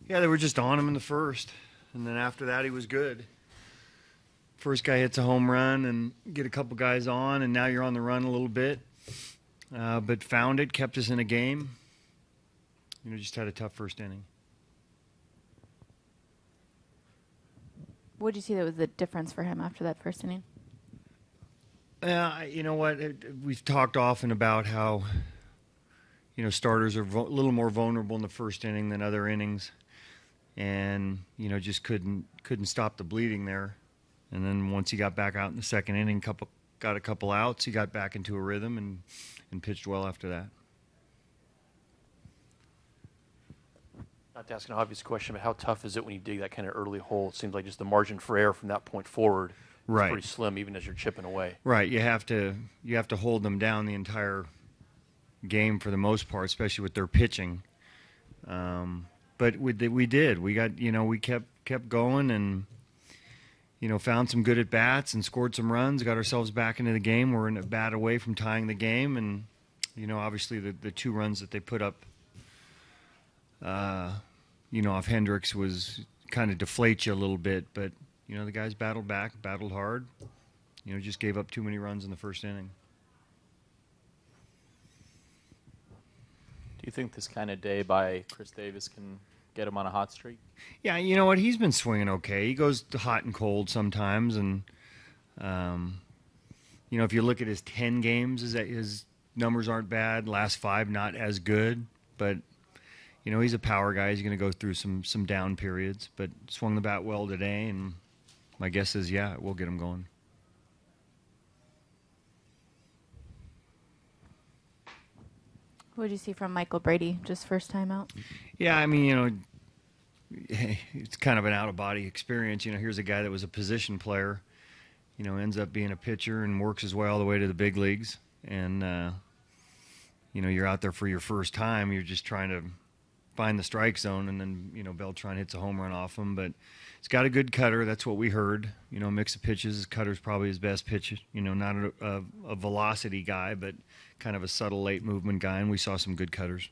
Yeah, they were just on him in the first, and then after that he was good. First guy hits a home run and get a couple guys on, and now you're on the run a little bit. But found it, kept us in a game. Just had a tough first inning. What did you see that was the difference for him after that first inning? You know what? We've talked often about how, starters are a little more vulnerable in the first inning than other innings. And, just couldn't stop the bleeding there. And then once he got back out in the second inning, got a couple outs, he got back into a rhythm and pitched well after that. Not to ask an obvious question, but how tough is it when you dig that kind of early hole? It seems like just the margin for error from that point forward is pretty slim, even as you're chipping away. Right. You have to hold them down the entire game for the most part, especially with their pitching. But we did. We got we kept going and found some good at bats and scored some runs. Got ourselves back into the game. We're in a bat away from tying the game, and obviously the 2 runs that they put up. Off Hendricks was kind of deflates you a little bit, but the guys battled back, battled hard. Just gave up too many runs in the first inning. Do you think this kind of day by Chris Davis can get him on a hot streak? Yeah, you know what? He's been swinging okay. He goes hot and cold sometimes, and if you look at his 10 games, his numbers aren't bad. Last 5 not as good, but he's a power guy. He's going to go through some down periods, but swung the bat well today, and my guess is, yeah, we'll get him going. What did you see from Michael Brady, just first time out? Yeah, I mean, it's kind of an out-of-body experience. Here's a guy that was a position player, ends up being a pitcher and works his way all the way to the big leagues. And, you're out there for your first time. You're just trying to find the strike zone, and then, Beltran hits a home run off him. But he's got a good cutter. That's what we heard. Mix of pitches. His cutter's probably his best pitch. Not a velocity guy, but kind of a subtle late movement guy, and we saw some good cutters.